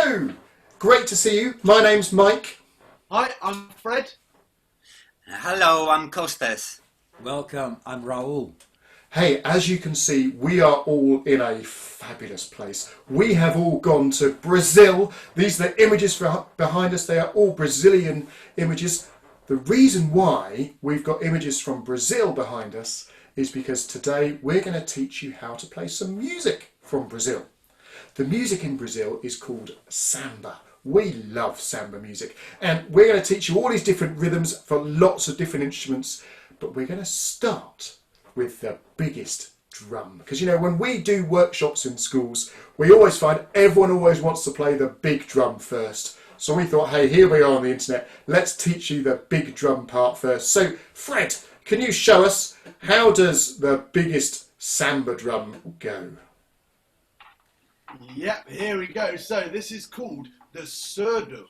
Hello! Great to see you. My name's Mike. Hi, I'm Fred. Hello, I'm Costas. Welcome, I'm Raul. Hey, as you can see, we are all in a fabulous place. We have all gone to Brazil. These are the images behind us. They are all Brazilian images. The reason why we've got images from Brazil behind us is because today we're going to teach you how to play some music from Brazil. The music in Brazil is called samba. We love samba music, and we're going to teach you all these different rhythms for lots of different instruments, but we're going to start with the biggest drum, because you know, when we do workshops in schools, we always find everyone always wants to play the big drum first. So we thought, hey, here we are on the internet, let's teach you the big drum part first. So Fred, can you show us how does the biggest samba drum go? Yep, here we go. So this is called the surdo,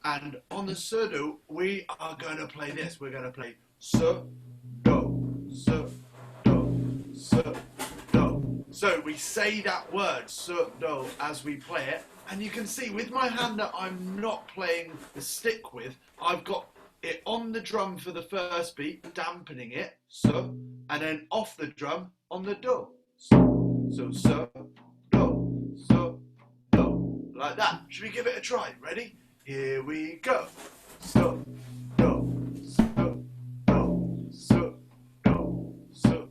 and on the surdo we are going to play this. We're going to play so, do, so, do, so, do. So we say that word so, do as we play it, and you can see with my hand that I'm not playing the stick with, I've got it on the drum for the first beat, dampening it, so, and then off the drum on the do. So, so, do, like that. Should we give it a try? Ready? Here we go. So, do, so, do, so, do, so,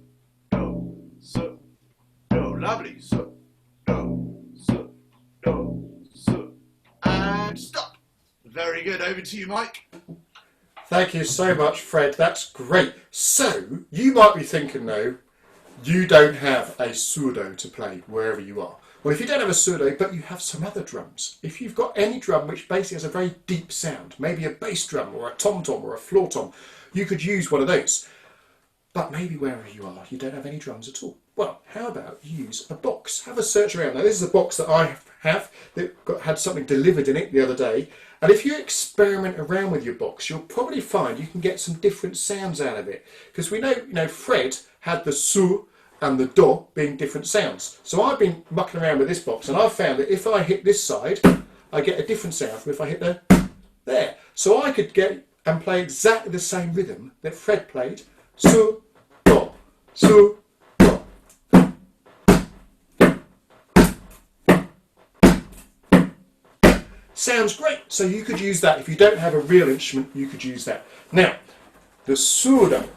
do, so, do. Lovely. So, do, so, do, so, and stop. Very good. Over to you, Mike. Thank you so much, Fred. That's great. So, you might be thinking though, you don't have a surdo to play wherever you are. Well, if you don't have a surdo, but you have some other drums, if you've got any drum which basically has a very deep sound, maybe a bass drum or a tom-tom or a floor tom, you could use one of those. But maybe wherever you are, you don't have any drums at all. Well, how about you use a box? Have a search around. Now, this is a box that I have that had something delivered in it the other day. And if you experiment around with your box, you'll probably find you can get some different sounds out of it. Because we know, Fred had the su and the do being different sounds. So I've been mucking around with this box, and I've found that if I hit this side, I get a different sound from if I hit there. So I could get and play exactly the same rhythm that Fred played. Su, do, su, do. Sounds great. So you could use that. If you don't have a real instrument, you could use that. Now, the surdo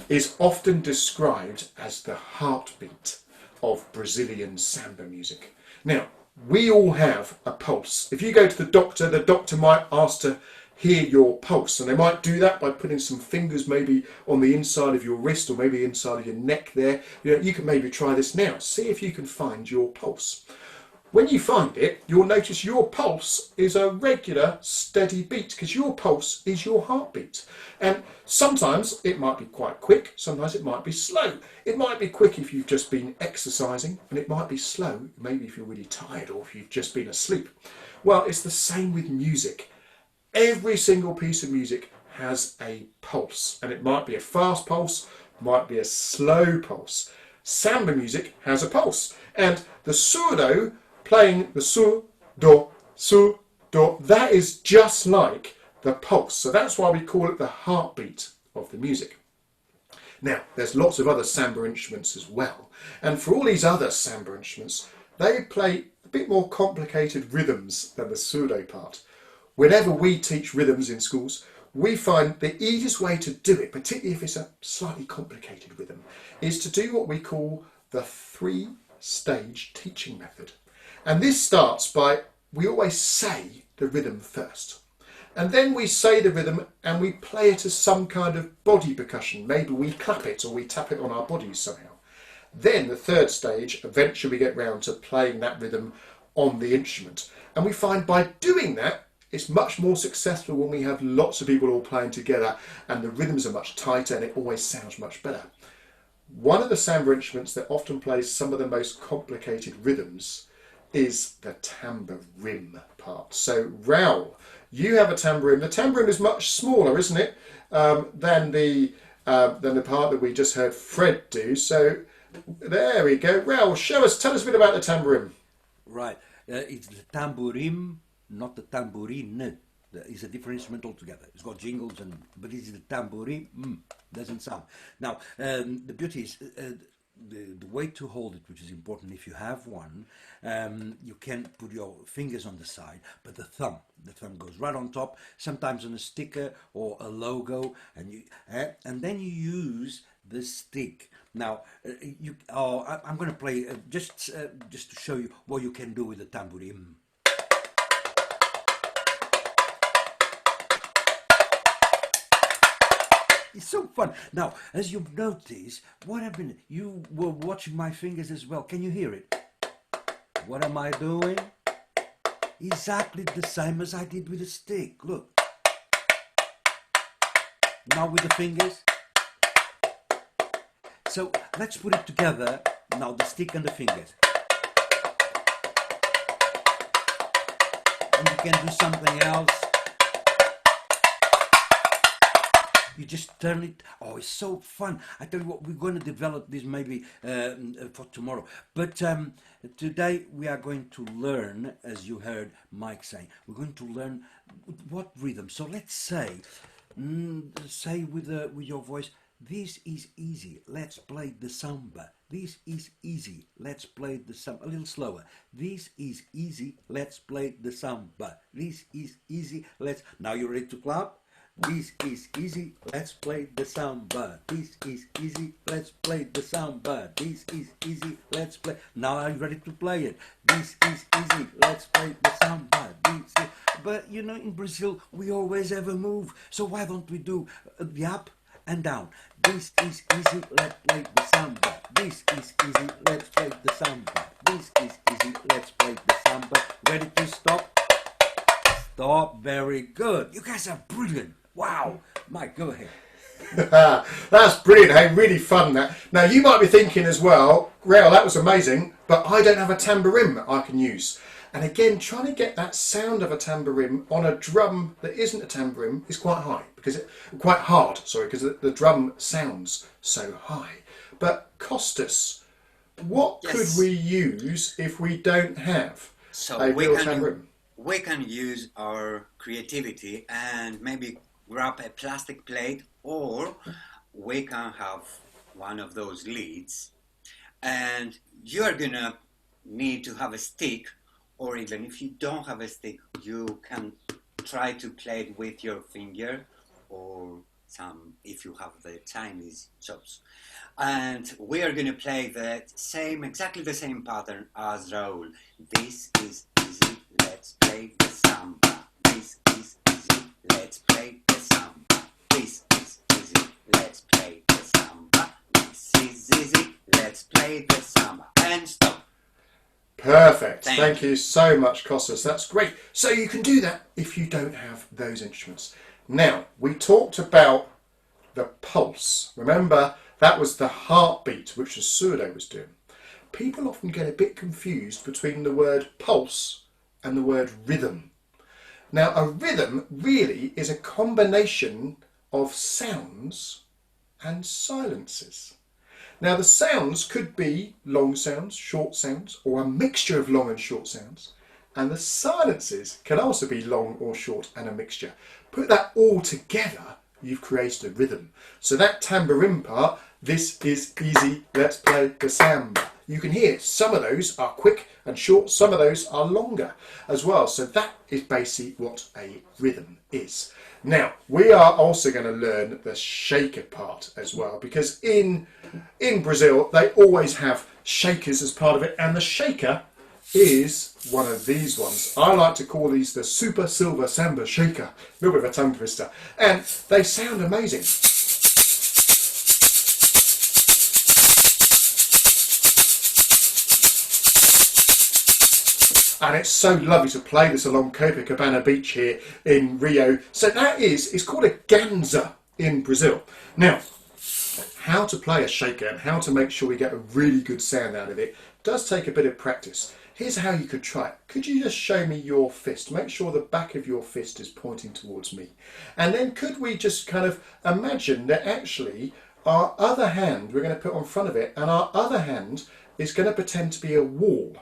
is often described as the heartbeat of Brazilian samba music. Now, we all have a pulse. If you go to the doctor might ask to hear your pulse, and they might do that by putting some fingers maybe on the inside of your wrist or maybe inside of your neck there. You can maybe try this now. See if you can find your pulse. When you find it, you'll notice your pulse is a regular, steady beat, because your pulse is your heartbeat. And sometimes it might be quite quick, sometimes it might be slow. It might be quick if you've just been exercising, and it might be slow, maybe if you're really tired or if you've just been asleep. Well, it's the same with music. Every single piece of music has a pulse, and it might be a fast pulse, might be a slow pulse. Samba music has a pulse, and the surdo playing the su, do, that is just like the pulse. So that's why we call it the heartbeat of the music. Now, there's lots of other samba instruments as well. And for all these other samba instruments, they play a bit more complicated rhythms than the surdo part. Whenever we teach rhythms in schools, we find the easiest way to do it, particularly if it's a slightly complicated rhythm, is to do what we call the three-stage teaching method. And this starts by, we always say the rhythm first. And then we say the rhythm and we play it as some kind of body percussion. Maybe we clap it or we tap it on our bodies somehow. Then the third stage, eventually we get round to playing that rhythm on the instrument. And we find by doing that, it's much more successful when we have lots of people all playing together and the rhythms are much tighter and it always sounds much better. One of the samba instruments that often plays some of the most complicated rhythms is the tamborim part. So Raul, you have a tamborim. The tamborim is much smaller, isn't it, than the part that we just heard Fred do. So there we go. Raul, tell us a bit about the tamborim. Right, it's the tamborim not the tambourine. It's a different instrument altogether. It's got jingles, but it's the tambourine. Doesn't sound. Now, the beauty is the way to hold it, which is important if you have one. You can put your fingers on the side, but the thumb goes right on top. Sometimes on a sticker or a logo, and then you use the stick. Now, I'm going to play just to show you what you can do with the tambourine. It's so fun. Now, as you've noticed, you were watching my fingers as well. Can you hear it? What am I doing? Exactly the same as I did with the stick. Look. Now with the fingers. So let's put it together. Now the stick and the fingers. And you can do something else. You just turn it. Oh, it's so fun. I tell you what, we're going to develop this maybe for tomorrow. But today we are going to learn, as you heard Mike saying, we're going to learn what rhythm. So let's say with your voice, this is easy. Let's play the samba. This is easy. Let's play the samba. A little slower. This is easy. Let's play the samba. This is easy. Now you're ready to clap? This is easy, let's play the samba. This is easy, let's play the samba. This is easy, let's play. Now are you ready to play it? This is easy, let's play the samba. But you know, in Brazil, we always have a move. So why don't we do the up and down? This is easy, let's play the samba. This is easy, let's play the samba. This is easy, let's play the samba. Ready to stop? Stop, very good. You guys are brilliant. Wow. Mike, go ahead. That's brilliant. Hey, really fun that. Now you might be thinking as well, Rael, that was amazing, but I don't have a tambourine that I can use. And again, trying to get that sound of a tambourine on a drum that isn't a tambourine is quite hard because the drum sounds so high. But Costas, what could we use if we don't have a real tambourine? We can use our creativity and maybe grab a plastic plate, or we can have one of those leads, and you're gonna need to have a stick, or even if you don't have a stick, you can try to play it with your finger, or if you have the Chinese chops. And we are gonna play exactly the same pattern as Raul. This is easy, let's play the samba. This is easy, let's play the samba. This is easy, let's play the samba. This is easy, let's play the samba. And stop. Perfect. Thank you so much, Costas. That's great. So you can do that if you don't have those instruments. Now, we talked about the pulse. Remember, that was the heartbeat, which the surdo was doing. People often get a bit confused between the word pulse and the word rhythm. Now, a rhythm really is a combination of sounds and silences. Now, the sounds could be long sounds, short sounds, or a mixture of long and short sounds. And the silences can also be long or short and a mixture. Put that all together, you've created a rhythm. So that tambourine part, this is easy, let's play the samba. You can hear some of those are quick and short, some of those are longer as well. So that is basically what a rhythm is. Now, we are also going to learn the shaker part as well, because in Brazil, they always have shakers as part of it, and the shaker is one of these ones. I like to call these the Super Silver Samba Shaker. A little bit of a tongue twister. And they sound amazing. And it's so lovely to play this along Copacabana Beach here in Rio. So that it's called a ganza in Brazil. Now, how to play a shaker and how to make sure we get a really good sound out of it does take a bit of practice. Here's how you could try it. Could you just show me your fist? Make sure the back of your fist is pointing towards me. And then could we just kind of imagine that actually our other hand we're going to put on front of it, and our other hand is going to pretend to be a wall.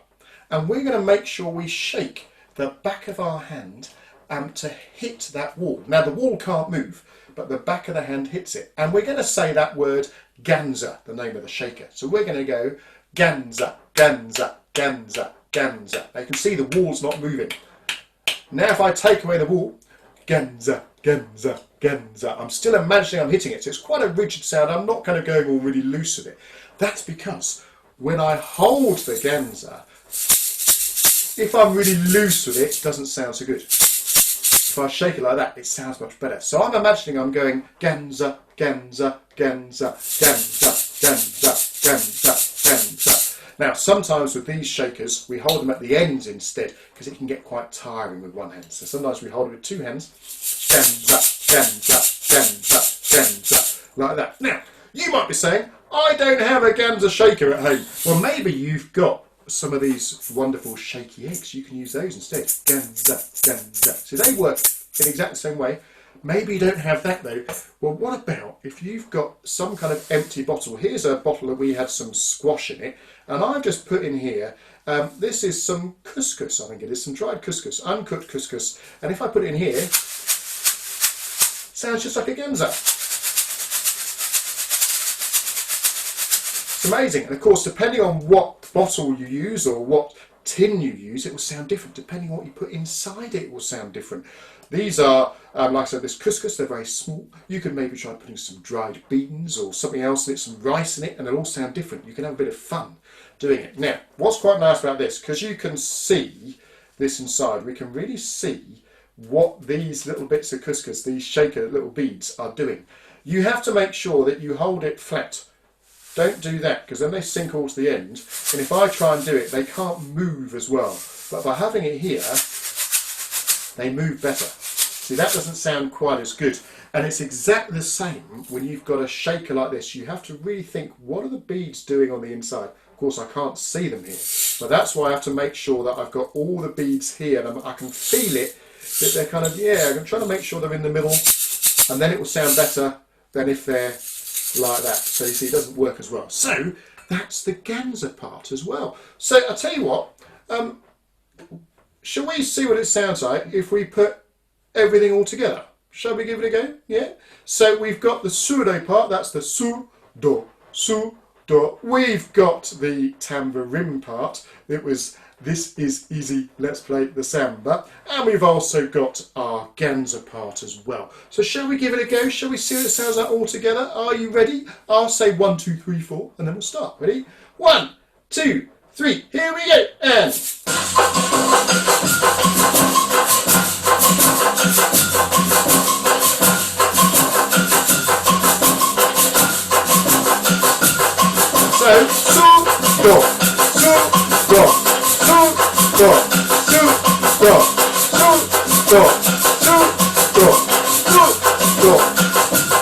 And we're going to make sure we shake the back of our hand to hit that wall. Now the wall can't move, but the back of the hand hits it. And we're going to say that word ganza, the name of the shaker. So we're going to go ganza, ganza, ganza, ganza. Now you can see the wall's not moving. Now if I take away the wall, ganza, ganza, ganza, I'm still imagining I'm hitting it. So it's quite a rigid sound. I'm not kind of going all really loose with it. That's because when I hold the ganza, if I'm really loose with it, it doesn't sound so good. If I shake it like that, it sounds much better. So I'm imagining I'm going ganza, ganza, ganza, ganza, ganza, ganza, ganza. Now, sometimes with these shakers, we hold them at the ends instead, because it can get quite tiring with one hand. So sometimes we hold it with two hands, ganza, ganza, ganza, ganza, like that. Now, you might be saying, I don't have a ganza shaker at home. Well, maybe you've got some of these wonderful shaky eggs. You can use those instead. Ganza, ganza. So they work in exactly the same way. Maybe you don't have that though. Well, what about if you've got some kind of empty bottle? Here's a bottle that we had some squash in it, and I've just put in here, this is some couscous, I think it is, some dried couscous, uncooked couscous, and if I put it in here, it sounds just like a ganza. It's amazing. And of course, depending on what bottle you use or what tin you use, it will sound different. Depending on what you put inside it, will sound different. These are, like I said, this couscous, they're very small. You could maybe try putting some dried beans or something else in it, some rice in it, and they'll all sound different. You can have a bit of fun doing it. Now, what's quite nice about this, because you can see this inside, we can really see what these little bits of couscous, these shaker little beads, are doing. You have to make sure that you hold it flat. Don't do that, because then they sink all to the end, and if I try and do it, they can't move as well. But by having it here, they move better. See, that doesn't sound quite as good. And it's exactly the same when you've got a shaker like this. You have to really think, what are the beads doing on the inside? Of course, I can't see them here. But that's why I have to make sure that I've got all the beads here, and I can feel it, that they're kind of, yeah, I'm trying to make sure they're in the middle, and then it will sound better than if they're like that. So you see, it doesn't work as well. So that's the ganza part as well. So I'll tell you what, shall we see what it sounds like if we put everything all together? Shall we give it a go? Yeah. So we've got the pseudo part, that's the su, do, su, do. We've got the tambourine part, it was this is easy, let's play the samba. And we've also got our ganza part as well. So shall we give it a go? Shall we see what it sounds like all together? Are you ready? I'll say 1, 2, 3, 4, and then we'll start. Ready? 1, 2, 3, here we go, and... So, su, do, su, do, su, do, su, do, su, do, su, do, su, do.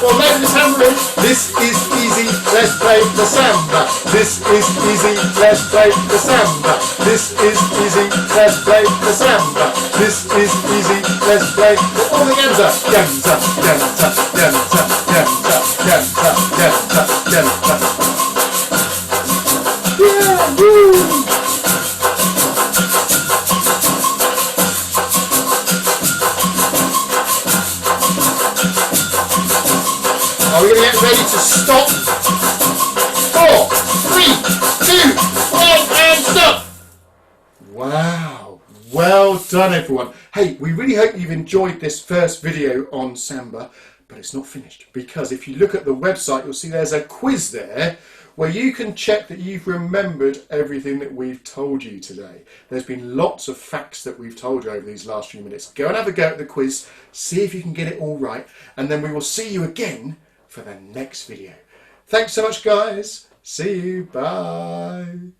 Well, ladies and gentlemen, this is easy, let's play the samba. This is easy, let's play the samba. This is easy, let's play the samba. This is easy, let's play all the ganza. Ganza, ganza, ganza, ganza, ganza, ganza, ganza. Yeah, woo! Are we going to get ready to stop? 4, 3, 2, 1, and stop! Wow, well done everyone. Hey, we really hope you've enjoyed this first video on samba, but it's not finished, because if you look at the website, you'll see there's a quiz there where you can check that you've remembered everything that we've told you today. There's been lots of facts that we've told you over these last few minutes. Go and have a go at the quiz, see if you can get it all right, and then we will see you again for the next video. Thanks so much, guys. See you. Bye.